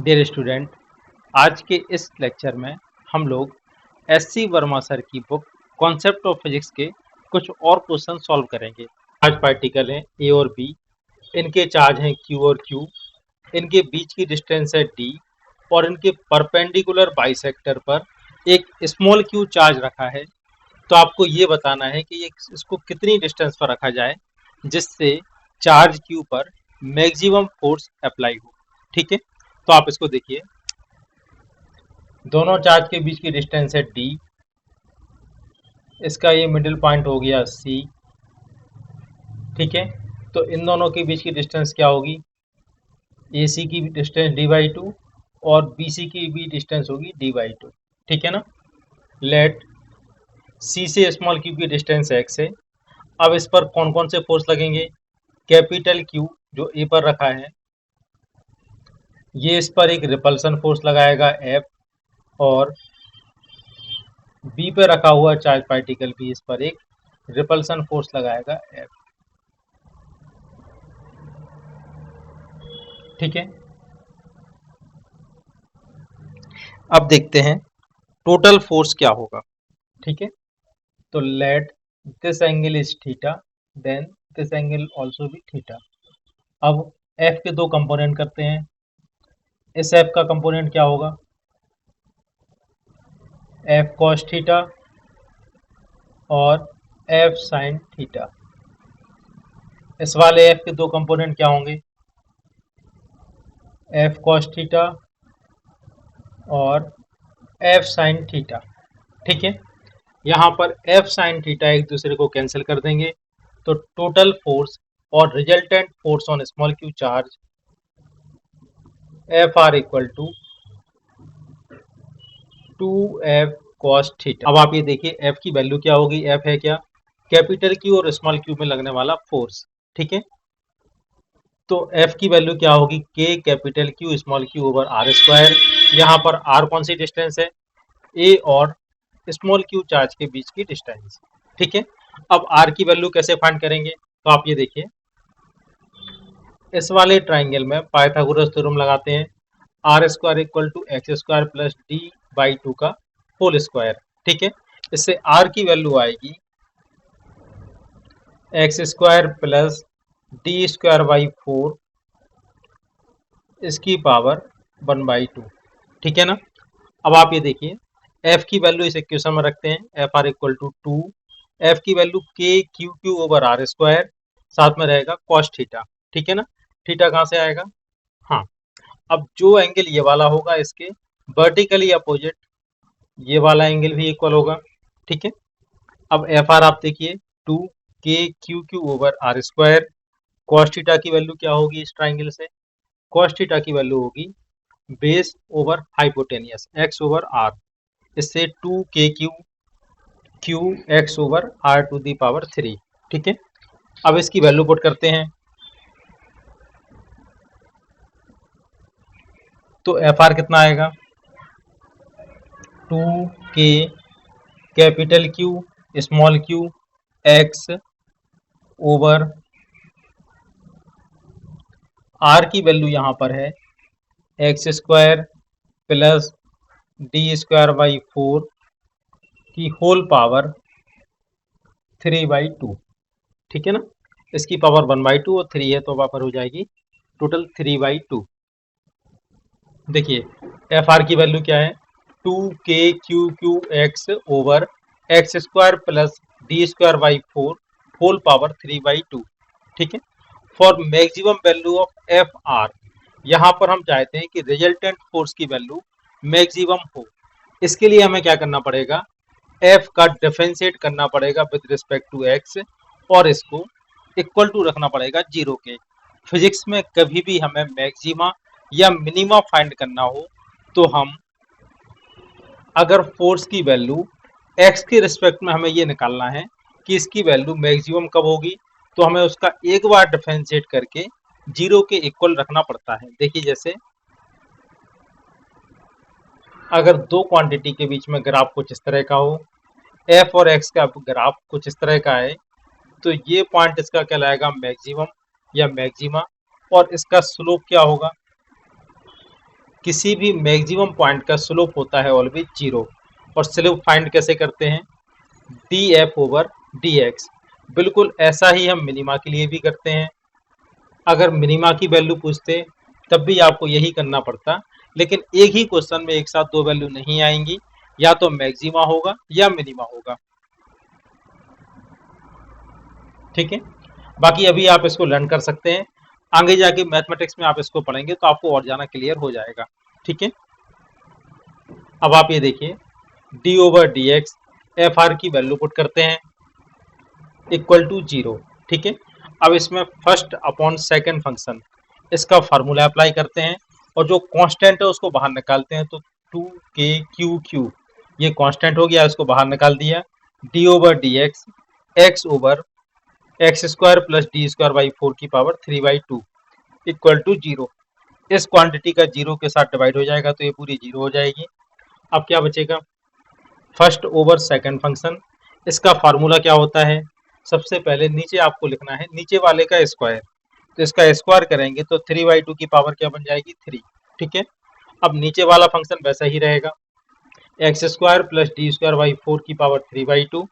Dear student, आज के इस लेक्चर में हम लोग एस.सी. वर्मा सर की बुक कॉन्सेप्ट ऑफ फिजिक्स के कुछ और क्वेश्चन सॉल्व करेंगे। चार्ज पार्टिकल हैं ए और बी, इनके चार्ज हैं क्यू और क्यू, इनके बीच की डिस्टेंस है डी और इनके परपेंडिकुलर बाइसेक्टर पर एक स्मॉल क्यू चार्ज रखा है। तो आपको ये बताना है कि इसको कितनी डिस्टेंस पर रखा जाए जिससे चार्ज क्यू पर मैक्सिमम फोर्स अप्लाई हो। ठीक है, तो आप इसको देखिए, दोनों चार्ज के बीच की डिस्टेंस है डी, इसका ये मिडिल पॉइंट हो गया सी। ठीक है, तो इन दोनों के बीच की डिस्टेंस क्या होगी, ए सी की डिस्टेंस डी बाई टू और बी सी की भी डिस्टेंस होगी डी बाई टू। ठीक है ना। लेट सी से स्मॉल क्यू की डिस्टेंस एक्स है। अब इस पर कौन कौन से फोर्स लगेंगे, कैपिटल क्यू जो ए पर रखा है, ये इस पर एक रिपल्सन फोर्स लगाएगा एफ, और बी पे रखा हुआ चार्ज पार्टिकल भी इस पर एक रिपल्सन फोर्स लगाएगा एफ। ठीक है, अब देखते हैं टोटल फोर्स क्या होगा। ठीक है, तो let this angle is theta, then this angle also भी थीटा। अब एफ के दो कंपोनेंट करते हैं। इस एफ का कंपोनेंट क्या होगा, एफ कॉस थीटा और एफ साइन थीटा। इस वाले एफ के दो कंपोनेंट क्या होंगे, एफ कॉस थीटा और एफ साइन थीटा। ठीक है, यहाँ पर एफ साइन थीटा एक दूसरे को कैंसिल कर देंगे, तो टोटल फोर्स और resultant force on small Q charge F are equal to F cos theta. अब आप ये देखिए एफ की वैल्यू क्या होगी, एफ है क्या, कैपिटल क्यू और स्मॉल क्यू में लगने वाला फोर्स। ठीक है, तो एफ की वैल्यू क्या होगी, K capital Q small Q over R square. यहाँ पर आर कौन सी डिस्टेंस है, ए और स्मॉल क्यू चार्ज के बीच की डिस्टेंस। ठीक है, अब आर की वैल्यू कैसे फाइंड करेंगे, तो आप ये देखिए, इस वाले ट्राइंगल में पाइथागोरस थ्योरम लगाते हैं, are square equal to x square plus D by two का होल स्क्वायर। ठीक है, इससे आर की वैल्यू आएगी X square plus D square by four इसकी पावर 1/2। ठीक है ना। अब आप ये देखिए, एफ की वैल्यू इस इक्वेशन में रखते हैं, F are equal to two, F की value K Q Q over R square, साथ में रहेगा कॉस थीटा। ठीक है ना, थीटा कहाँ से आएगा, हाँ, अब जो एंगल ये वाला होगा इसके वर्टिकली अपोजिट ये वाला एंगल भी इक्वल होगा। ठीक है, अब एफ आर आप देखिए, two K Q Q over R square, cos theta की वैल्यू क्या होगी इस ट्राइंगल से, कॉस थीटा की वैल्यू होगी base over hypotenuse X over R, इससे two K Q Q x over R to the power 3। ठीक है, अब इसकी वैल्यू पुट करते हैं, तो एफ आर कितना आएगा, टू के capital Q small Q x over R की वैल्यू यहाँ पर है X square plus D square by four की होल पावर 3/2। ठीक है ना, इसकी पावर 1/2 और 3 है तो वहाँ पर हो जाएगी टोटल 3/2। देखिए एफ आर की वैल्यू क्या है, two K Q Q x over x square plus D square by four whole power 3/2। ठीक है, for maximum value of F R, यहाँ पर हम चाहते हैं कि रिजल्टेंट फोर्स की वैल्यू मैक्सिमम हो। इसके लिए हमें क्या करना पड़ेगा, एफ का डिफरेंशिएट करना पड़ेगा विद रिस्पेक्ट टू एक्स और इसको इक्वल टू रखना पड़ेगा जीरो के। फिजिक्स में कभी भी हमें मैक्सिमा या मिनिमा फाइंड करना हो तो हम अगर फोर्स की वैल्यू एक्स के रिस्पेक्ट में हमें ये निकालना है कि इसकी वैल्यू मैक्सिमम कब होगी, तो हमें उसका एक बार डिफरेंशिएट करके जीरो के इक्वल रखना पड़ता है। देखिए जैसे अगर दो क्वांटिटी के बीच में ग्राफ कुछ इस तरह का हो, एफ और एक्स का ग्राफ कुछ इस तरह का है, तो ये पॉइंट इसका कहलाएगा मैक्सिमम या मैक्सिमा, और इसका स्लोप क्या होगा, किसी भी मैक्सिमम पॉइंट का स्लोप होता है ऑलवेज जीरो। और स्लोप फाइंड कैसे करते हैं? D F over D x. बिल्कुल ऐसा ही हम मिनिमा के लिए भी करते हैं। अगर मिनिमा की वैल्यू पूछते तब भी आपको यही करना पड़ता, लेकिन एक ही क्वेश्चन में एक साथ दो वैल्यू नहीं आएंगी, या तो मैक्सिमा होगा या मिनिमा होगा। ठीक है, बाकी अभी आप इसको लर्न कर सकते हैं, आगे जाके मैथमेटिक्स में आप इसको पढ़ेंगे तो आपको और ज़्यादा क्लियर हो जाएगा। ठीक है, अब आप ये देखिए D over D x, F R की वैल्यू पुट करते हैं इक्वल टू जीरो। ठीक है, अब इसमें फर्स्ट अपॉन सेकंड फंक्शन, इसका फार्मूला अप्लाई करते हैं और जो कांस्टेंट है उसको बाहर निकालते हैं। तो टू के क्यू क्यू, ये कांस्टेंट हो गया, इसको बाहर निकाल दिया। D over D x, x over x square plus D square by four की power three by two equal to zero. इस क्वांटिटी का जीरो के साथ डिवाइड हो जाएगा तो ये पूरी जीरो हो जाएगी। अब क्या बचेगा? फर्स्ट ओवर सेकंड फंक्शन, इसका फार्मूला क्या होता है? सबसे पहले नीचे आपको लिखना है नीचे वाले का स्क्वायर, तो इसका स्क्वायर करेंगे तो थ्री बाई टू की पावर क्या बन जाएगी? थ्री। ठीक है, अब नीचे वाला फंक्शन वैसा ही रहेगा, X square plus D square by four की पावर थ्री बाई टू,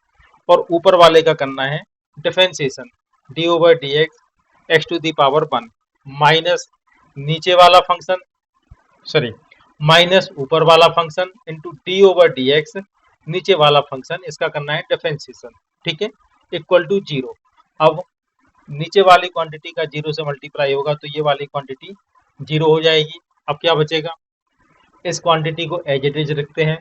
और ऊपर वाले का करना है differentiation, D over D x X to the power one minus नीचे वाला फंक्शन, सॉरी माइनस ऊपर वाला function into D over D X नीचे वाला फंक्शन, इसका करना है डिफरेंशिएशन। ठीक है, इक्वल टू जीरो। अब नीचे वाली क्वांटिटी का जीरो से मल्टीप्लाई होगा तो ये वाली क्वांटिटी जीरो हो जाएगी। अब क्या बचेगा? इस क्वांटिटी को एज इट इज रखते हैं।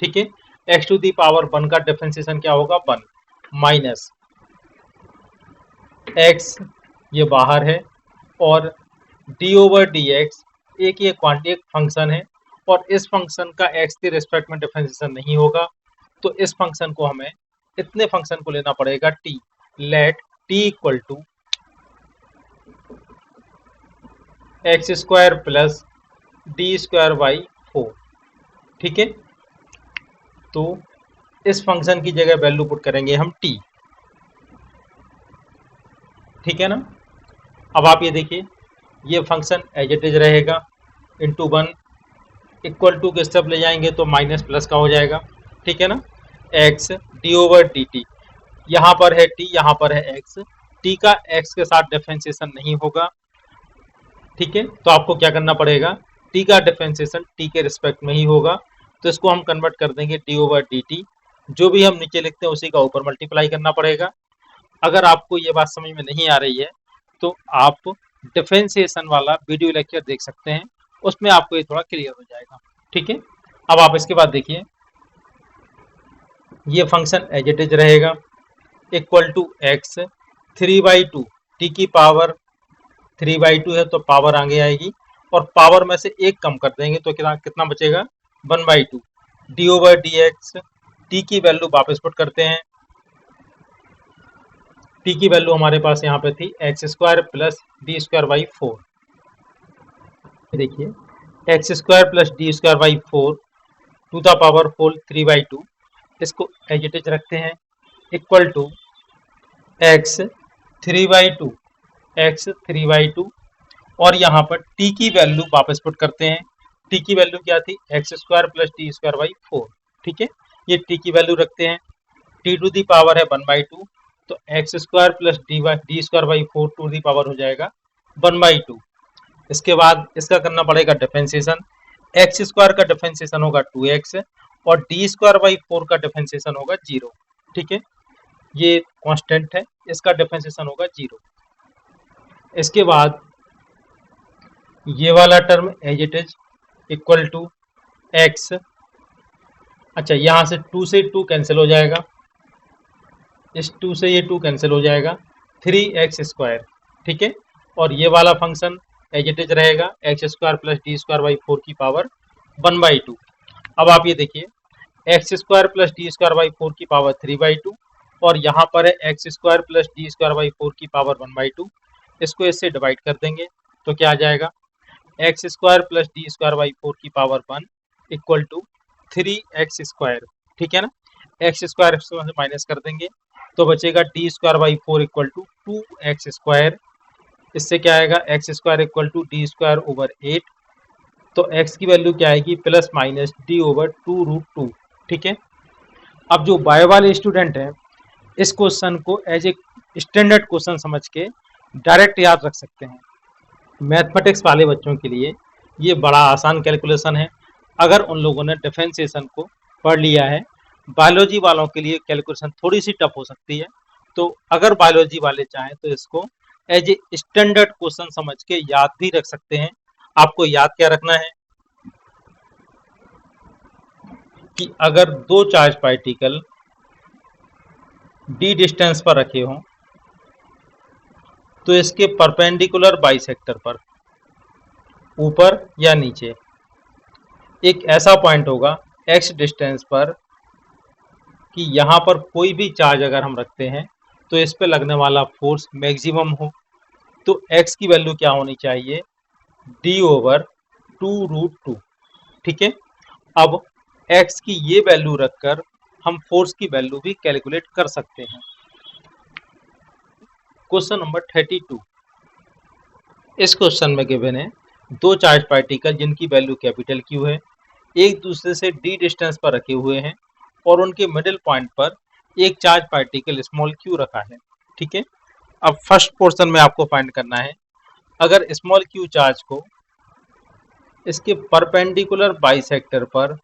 ठीक है, X to the power one का डिफरेंशिएशन क्या होगा? वन माइनस एक्स, ये बाहर है, और डी ओवर डी एक्स, एक ये एक फंक्शन है और इस फंक्शन का एक्स के रिस्पेक्ट में डिफरेंशिएशन नहीं होगा, तो इस फंक्शन को हमें इतने फंक्शन को लेना पड़ेगा T. Let T equal to x square plus D square by four. ठीक है, तो इस फंक्शन की जगह वैल्यू पुट करेंगे हम टी। ठीक है ना, अब आप ये देखिए ये फंक्शन एज इट इज रहेगा, इंटू वन इक्वल टू के स्टेप ले जाएंगे तो माइनस प्लस का हो जाएगा। ठीक है ना, x D over D T, यहाँ पर है टी, यहाँ पर है एक्स, टी का एक्स के साथ डिफरेंशिएशन नहीं होगा। ठीक है, तो आपको क्या करना पड़ेगा? टी का डिफरेंशिएशन टी के रिस्पेक्ट में ही होगा, तो इसको हम कन्वर्ट कर देंगे डी ओवर डी टी, जो भी हम नीचे लिखते हैं उसी का ऊपर मल्टीप्लाई करना पड़ेगा। अगर आपको ये बात समझ में नहीं आ रही है तो आप डिफरेंशिएशन वाला वीडियो लेक्चर देख सकते हैं, उसमें आपको ये थोड़ा क्लियर हो जाएगा। ठीक है, अब आप इसके बाद देखिए ये फंक्शन एज इट इज रहेगा, equal to x three by two, t की पावर थ्री बाई टू है तो पावर आगे आएगी, और पावर में से एक कम कर देंगे तो कितना कितना बचेगा? One by to, D over D x, T की वैल्यू वापस पुट करते हैं, टी की वैल्यू हमारे पास यहाँ पे थी x square plus D square by four. देखिए x square plus D square by four to the power four three by two, इसको एज इट इज रखते हैं, equal to x three by two, x three by two, और यहाँ पर T की value वापस put करते हैं, टी की वैल्यू क्या थी? X square plus D square by four. ठीक है, ये टी की वैल्यू रखते हैं, टी टू दी पावर है वन बाई टू, तो x square plus D square by four to the power हो जाएगा वन बाई टू। इसके बाद इसका करना पड़ेगा डिफरेंशिएशन, एक्स स्क्वायर का डिफरेंशिएशन होगा टू एक्स, और डी स्क्वायर बाई फोर का डिफरेंशिएशन होगा जीरो। ठीक है, ये कांस्टेंट है, इसका डिफरेंशिएशन होगा जीरो। इसके बाद ये वाला term as it is equal to x, अच्छा यहाँ से टू कैंसिल हो जाएगा, इस टू से ये टू कैंसिल हो जाएगा, थ्री एक्स स्क्वायर। ठीक है, और ये वाला फंक्शन एज इट इज रहेगा, X square plus D square by four की पावर वन बाई टू। अब आप ये देखिए x square plus D square by four की पावर थ्री बाई टू, और यहाँ पर है X square plus D square by four की पावर वन बाई टू, इसको इससे डिवाइड कर देंगे तो क्या आ जाएगा? X square plus D square by four की power one equal to three x square. ठीक है ना, एक्स स्क्वायर से माइनस कर देंगे तो बचेगा d square by four equal to two x square. इससे क्या आएगा? X square equal to d square over eight तो x की वैल्यू क्या आएगी, प्लस माइनस डी ओवर 2√2। ठीक है। अब जो बायो वाले स्टूडेंट हैं, इस क्वेश्चन को एज ए स्टैंडर्ड क्वेश्चन समझ के डायरेक्ट याद रख सकते हैं। मैथमेटिक्स वाले बच्चों के लिए ये बड़ा आसान कैलकुलेशन है, अगर उन लोगों ने डिफरेंशिएशन को पढ़ लिया है। बायोलॉजी वालों के लिए कैलकुलेशन थोड़ी सी टफ हो सकती है, तो अगर बायोलॉजी वाले चाहें तो इसको एज ए स्टैंडर्ड क्वेश्चन समझ के याद भी रख सकते हैं। आपको याद क्या रखना है कि अगर दो चार्ज पार्टिकल डी डिस्टेंस पर रखे हों तो इसके परपेंडिकुलर बाइसेक्टर पर ऊपर या नीचे एक ऐसा पॉइंट होगा x डिस्टेंस पर कि यहाँ पर कोई भी चार्ज अगर हम रखते हैं तो इस पे लगने वाला फोर्स मैक्सिमम हो। तो x की वैल्यू क्या होनी चाहिए, d ओवर 2√2। ठीक है। अब x की ये वैल्यू रखकर हम फोर्स की वैल्यू भी कैलकुलेट कर सकते हैं। Question number 32। इस क्वेश्चन में गिवन है दो चार्ज पार्टिकल जिनकी वैल्यू कैपिटल Q है, एक दूसरे से d डिस्टेंस पर रखे हुए हैं और उनके मिडिल पॉइंट पर एक चार्ज पार्टिकल स्मॉल q रखा है। ठीक है। अब फर्स्ट पोर्शन में आपको फाइंड करना है, अगर स्मॉल q चार्ज को इसके परपेंडिकुलर बाइसेक्टर पर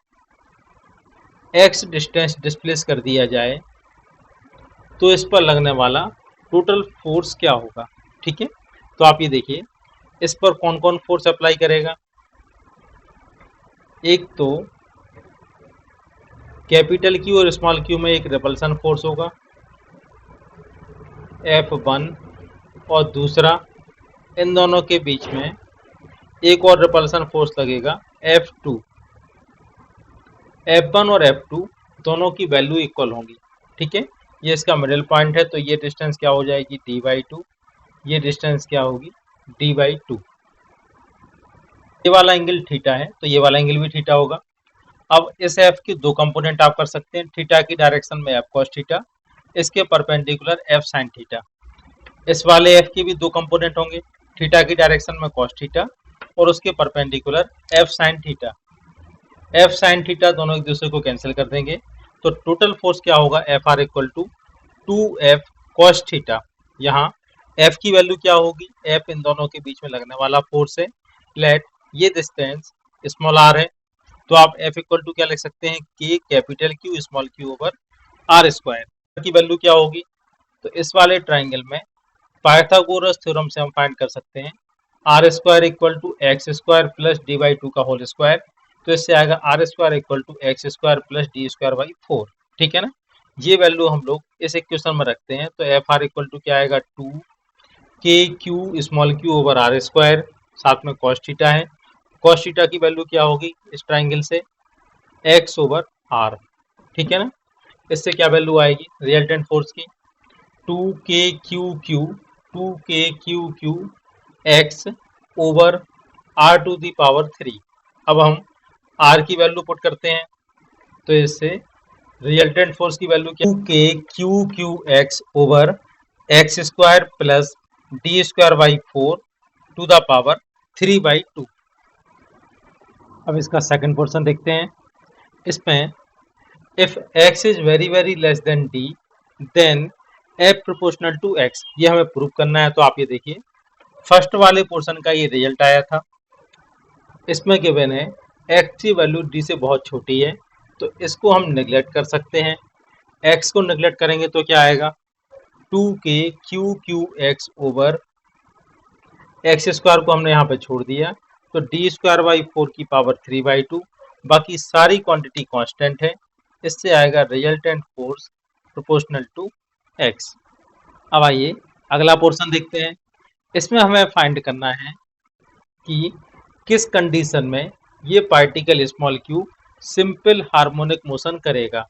x डिस्टेंस डिस्प्लेस कर दिया जाए तो इस पर लगने वाला टोटल फोर्स क्या होगा। ठीक है। तो आप ये देखिए इस पर कौन कौन फोर्स अप्लाई करेगा। एक तो कैपिटल Q और स्मॉल q में एक रिपल्सन फोर्स होगा F1, और दूसरा इन दोनों के बीच में एक और रिपल्सन फोर्स लगेगा F2। F1 और F2 दोनों की वैल्यू इक्वल होंगी। ठीक है। ये इसका मिडिल पॉइंट है, तो ये डिस्टेंस क्या हो जाएगी, d/2। ये डिस्टेंस क्या होगी, d/2। ये वाला एंगल थीटा है तो ये वाला एंगल भी थीटा होगा। अब इस एफ के दो कंपोनेंट आप कर सकते हैं, थीटा की डायरेक्शन में f cos थीटा, इसके परपेंडिकुलर f sin थीटा। इस वाले एफ के भी दो कंपोनेंट होंगे, थीटा की डायरेक्शन में cos थीटा और उसके perpendicular f sin theta. f sin theta दोनों एक दूसरे को कैंसिल कर देंगे, तो टोटल फोर्स क्या होगा, Fr equal to 2f cos theta. यहाँ f की वैल्यू क्या होगी, f इन दोनों के बीच में लगने वाला फोर्स है। लेट ये डिस्टेंस स्मॉल r है, तो आप f इक्वल टू क्या लिख सकते हैं, k capital Q small q over r square की वैल्यू क्या होगी। तो इस वाले ट्राइंगल में पाइथागोरस थ्योरम से हम फाइंड कर सकते हैं are square equal to x square plus d/2 का होल स्क्वायर। तो इससे आएगा r square equal to x square plus D square by 4। ठीक है ना। ये वैल्यू हम लोग इस इक्वेशन में रखते हैं, तो एफ आर इक्वल टू क्या आएगा, 2k/q small q over r square, साथ में cos थीटा है। cos थीटा की वैल्यू क्या होगी इस ट्राइंगल से, x ओवर r। ठीक है ना। इससे क्या वैल्यू आएगी रिजल्टेंट फोर्स की, 2k/q x over r to the power 3। अब हम r की वैल्यू पुट करते हैं, तो इससे रिजल्टेंट फोर्स की वैल्यू क्या, 2k/q over x square plus D square by 4 to the power 3/2। अब इसका सेकंड पोर्शन देखते हैं। इसमें if x is very very less than d then f proportional to x, ये हमें प्रूव करना है। तो आप ये देखिए फर्स्ट वाले पोर्शन का ये रिजल्ट आया था, इसमें गिवन है x की वैल्यू d से बहुत छोटी है, तो इसको हम नेग्लेक्ट कर सकते हैं। x को नेग्लेक्ट करेंगे तो क्या आएगा, 2k/q ओवर एक्स स्क्वायर को हमने यहाँ पे छोड़ दिया, तो डी स्क्वायर बाई 4 की पावर 3/2। बाकी सारी क्वांटिटी कांस्टेंट है, इससे आएगा resultant force proportional to x। अब आइए अगला पोर्शन देखते हैं। इसमें हमें फाइंड करना है कि किस कंडीशन में ये particle small q simple harmonic motion करेगा।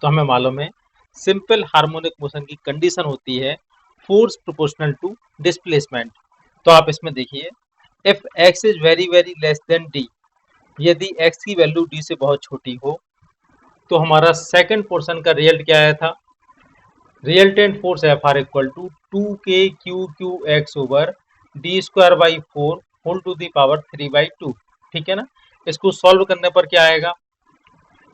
तो हमें मालूम है सिंपल हार्मोनिक मोशन की कंडीशन होती है फोर्स प्रोपोर्शनल टू डिस्प्लेसमेंट। तो आप इसमें देखिए if x is very very less than d, यदि x की वैल्यू d से बहुत छोटी हो, तो हमारा सेकंड पोर्शन का रिजल्ट क्या आया था, resultant force f are equal to 2k/q over d square by 4 whole to the power 3/2। ठीक है ना। इसको सॉल्व करने पर क्या आएगा,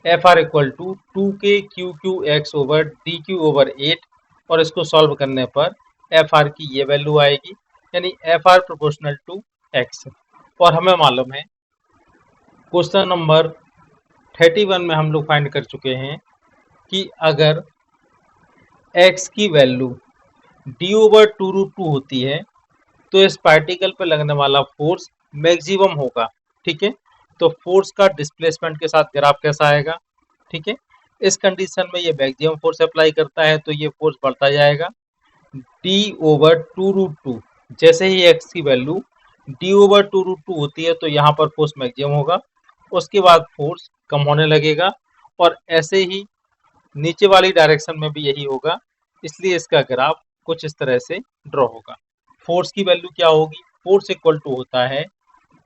f are equal to 2k QQ over DQ/8, और इसको सॉल्व करने पर एफ आर की ये वैल्यू आएगी, यानी f r proportional to x. और हमें मालूम है क्वेश्चन नंबर 31 में हम लोग फाइंड कर चुके हैं कि अगर x की वैल्यू d/2√2 होती है तो इस पार्टिकल पर लगने वाला फोर्स मैक्सिमम होगा। ठीक है, तो फोर्स का डिस्प्लेसमेंट के साथ ग्राफ कैसा आएगा। ठीक है, इस कंडीशन में ये मैक्सिमम फोर्स अप्लाई करता है तो ये फोर्स बढ़ता जाएगा d/2√2। जैसे ही x की वैल्यू d/2√2 होती है तो यहाँ पर फोर्स मैक्सिमम होगा, उसके बाद फोर्स कम होने लगेगा, और ऐसे ही नीचे वाली डायरेक्शन में भी यही होगा, इसलिए इसका ग्राफ कुछ इस तरह से ड्रॉ होगा। फोर्स की वैल्यू क्या होगी, फोर्स इक्वल टू होता है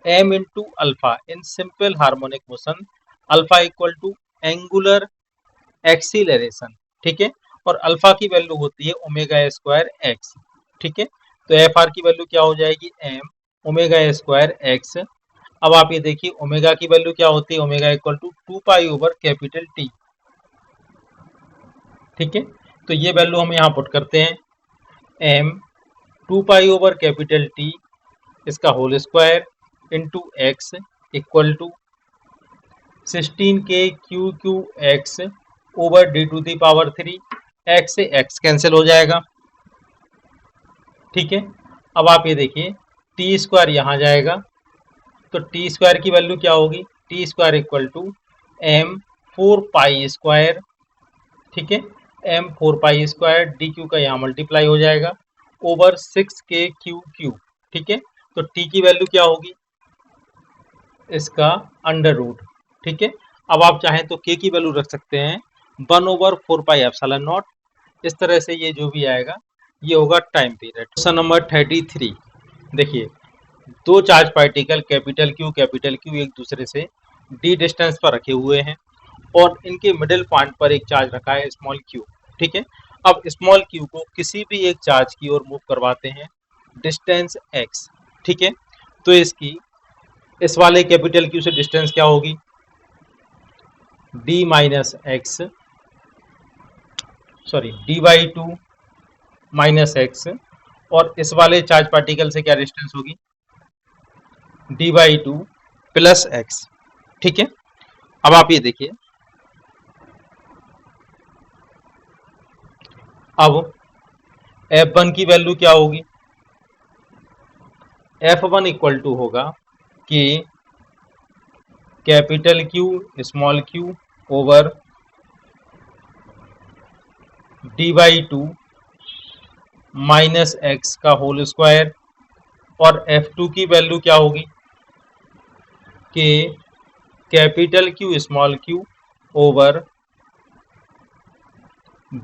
m into alpha in simple harmonic motion, alpha equal to angular acceleration. ठीक है, और अल्फा की वैल्यू होती है ओमेगा स्क्वायर एक्स। ठीक है, तो एफ आर की वैल्यू क्या हो जाएगी, m ओमेगा स्क्वायर एक्स। अब आप ये देखिए ओमेगा की वैल्यू क्या होती है, omega equal to 2 pi over T। ठीक है, तो ये वैल्यू हम यहाँ पुट करते हैं, m 2 पाई ओवर T इसका whole square into x equal to 16k QQ over D⁻3। x से x कैंसिल हो जाएगा। ठीक है, अब आप ये देखिए टी स्क्वायर यहाँ जाएगा, तो टी स्क्वायर की वैल्यू क्या होगी, t square equal to m 4 pi square. ठीक है, m 4 pi square d q का यहाँ मल्टीप्लाई हो जाएगा ओवर 6k QQ। ठीक है, तो t की वैल्यू क्या होगी, इसका अंडर रूट। ठीक है, अब आप चाहें तो k की वैल्यू रख सकते हैं 1/4 पाई एप्सिलॉन नॉट। इस तरह से ये जो भी आएगा ये होगा टाइम पीरियड। क्वेश्चन नंबर 33 देखिए, दो चार्ज पार्टिकल कैपिटल क्यू एक दूसरे से d डिस्टेंस पर रखे हुए हैं और इनके मिडिल पॉइंट पर एक चार्ज रखा है स्मॉल q। ठीक है, अब स्मॉल q को किसी भी एक चार्ज की ओर मूव करवाते हैं डिस्टेंस x। ठीक है, तो इसकी इस वाले कैपिटल Q से डिस्टेंस क्या होगी, d/2 माइनस x, और इस वाले चार्ज पार्टिकल से क्या डिस्टेंस होगी, d/2 प्लस x। ठीक है, अब आप ये देखिए, अब F1 की वैल्यू क्या होगी, F1 इक्वल टू होगा कि capital Q small q over d/2 minus x का होल स्क्वायर, और F2 की वैल्यू क्या होगी कि capital Q small q over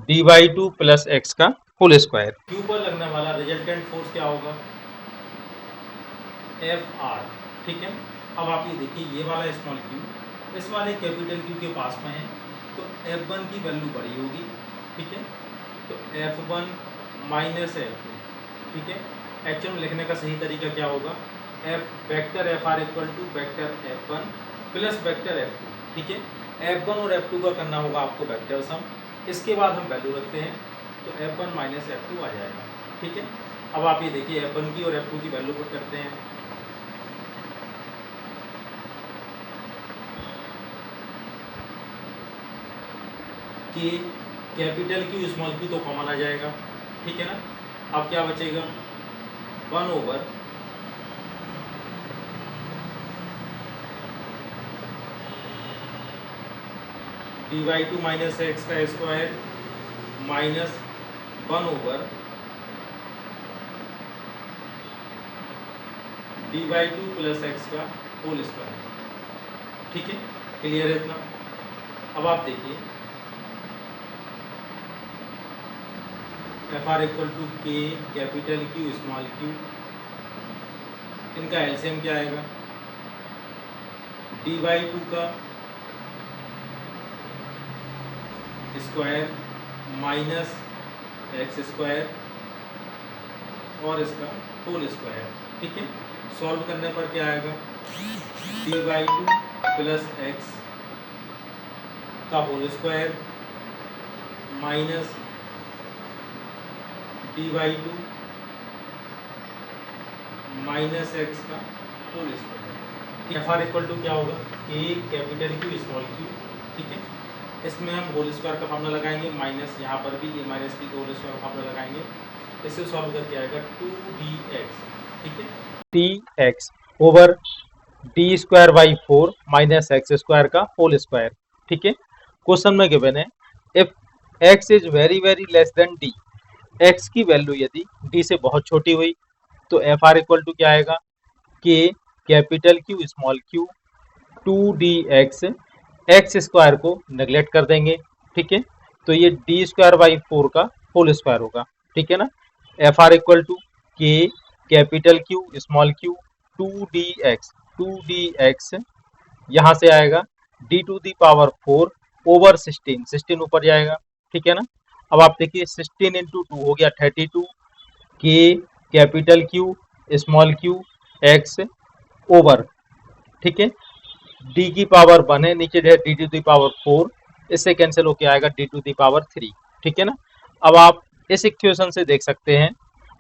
d/2 plus x का होल स्क्वायर। Q पर लगने वाला रिजल्टेंट फोर्स क्या होगा, Fr। ठीक है, अब आप ये देखिए ये वाला स्मॉल q इस वाले कैपिटल Q के पास में है तो F1 की वैल्यू बड़ी होगी। ठीक है, तो F1 माइनस F2। ठीक है, एक्चुअल में लिखने का सही तरीका क्या होगा, vector Fr equal to vector F1 plus vector F2। ठीक है, F1 और F2 का करना होगा आपको वेक्टर सम, इसके बाद हम वैल्यू रखते हैं तो F1 माइनस F2 आ जाएगा। ठीक है, अब आप ये देखिए F1 की और F2 की वैल्यू पुट करते हैं, कि कैपिटल Q स्मॉल q तो कॉमन आ जाएगा। ठीक है ना, अब क्या बचेगा, 1 ओवर d/2 माइनस एक्स का square minus 1 over d/2 plus x का होल स्क्वायर। ठीक है, क्लियर है इतना। अब आप देखिए Fr इक्वल टू के कैपिटल Q स्मॉल q, इनका एलसीएम क्या आएगा, d/2 का स्क्वायर माइनस एक्स स्क्वायर और इसका होल स्क्वायर। ठीक है, सॉल्व करने पर क्या आएगा, d/2 प्लस एक्स का whole square minus d by two minus x का whole square. F are equal to क्या होगा, A capital Q small q, ठीक है। इसमें हम होल स्क्वायर का फॉर्मूला लगाएंगे, माइनस यहाँ पर भी ए माइनस डी का होल स्क्वायर का फॉर्मूला लगाएंगे। इसे सॉल्व करके आएगा 2dx, ठीक है, dx over d square by 4 minus x square का होल स्क्वायर, ठीक है। क्वेश्चन में गिवन है if x is very very less than d, x की वैल्यू यदि d से बहुत छोटी हुई तो एफ आर इक्वल टू क्या आएगा, के capital Q small q 2dx, x square को नेग्लेक्ट कर देंगे, ठीक है, तो ये डी स्क्वायर बाई 4 का होल स्क्वायर होगा, ठीक है ना। एफ आर इक्वल टू के capital Q small q 2dx यहाँ से आएगा d to the power 4 over 16 ऊपर जाएगा, ठीक है ना। अब आप देखिए 16 इंटू 2 हो गया 32, k capital Q small Q x over, ठीक है, d की पावर 1 है, नीचे है d टू दी पावर 4, इससे कैंसिल होके आएगा d टू दी पावर 3, ठीक है ना। अब आप इस इक्वेशन से देख सकते हैं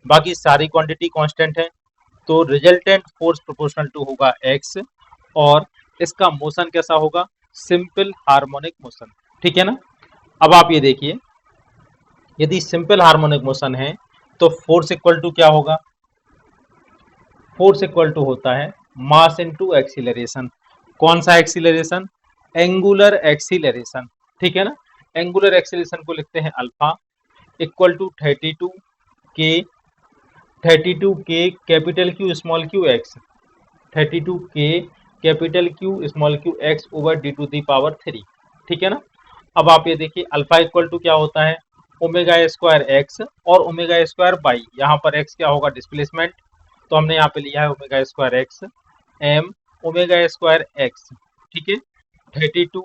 बाकी सारी क्वांटिटी कांस्टेंट है, तो रिजल्टेंट फोर्स प्रोपोर्शनल टू होगा x और इसका मोशन कैसा होगा, सिंपल हार्मोनिक मोशन, ठीक है ना। अब आप ये देखिए यदि सिंपल हार्मोनिक मोशन है तो फोर्स इक्वल टू क्या होगा, फोर्स इक्वल टू होता है मास इनटू एक्सीलरेशन। कौन सा एक्सीलरेशन, एंगुलर एक्सीलरेशन, ठीक है ना। एंगुलर एक्सीलरेशन को लिखते हैं alpha equal to 32 k capital Q small Q x, 32 k capital Q small Q x over d to the power 3, ठीक है ना। अब आप ये देखिए अल्फा इक्वल टू क्या होता है, ओमेगा स्क्वायर एक्स और ओमेगा स्क्वायर बाई, यहाँ पर एक्स क्या होगा डिस्प्लेसमेंट, तो हमने यहाँ पे लिया है omega square x m omega square x, ठीक है। 32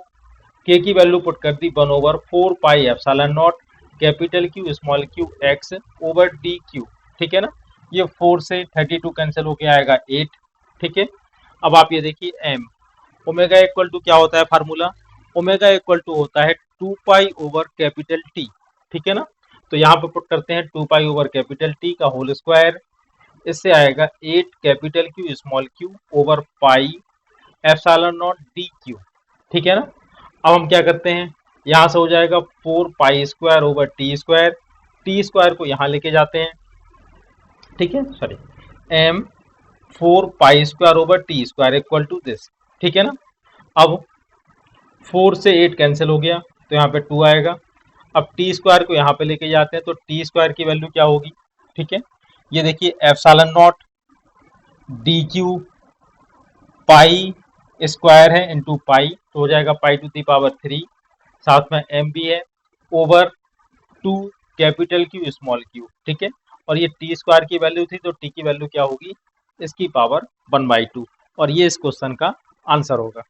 के की वैल्यू पुट कर दी 1 over 4 pi epsilon nought capital Q small Q x over d q, ठीक है ना। ये 4 से 32 कैंसिल होके आएगा 8, ठीक है। अब आप ये देखिए एम ओमेगा इक्वल टू क्या होता है फार्मूला, ओमेगा इक्वल टू होता है 2 पाई ओवर कैपिटल टी, ठीक है ना। तो यहाँ पे पुट करते हैं 2 पाई ओवर कैपिटल टी का होल स्क्वायर, इससे आएगा 8 capital Q small Q over pi epsilon not D q, ठीक है ना। अब हम क्या करते हैं, यहाँ से हो जाएगा 4 pi square over t square को यहाँ लेके जाते हैं, ठीक है, sorry m 4 pi square over t square equal to this, ठीक है ना। अब 4 से 8 कैंसिल हो गया तो यहाँ पे 2 आएगा, अब टी स्क्वायर को यहाँ पे लेके जाते हैं तो टी स्क्वायर की वैल्यू क्या होगी, ठीक है, ये देखिए epsilon not D Q pi square है इंटू पाई, तो हो जाएगा पाई टू दी पावर 3, साथ में एम भी है over 2 capital Q small q, ठीक है, और ये टी स्क्वायर की वैल्यू थी तो टी की वैल्यू क्या होगी, इसकी पावर 1/2, और ये इस क्वेश्चन का आंसर होगा।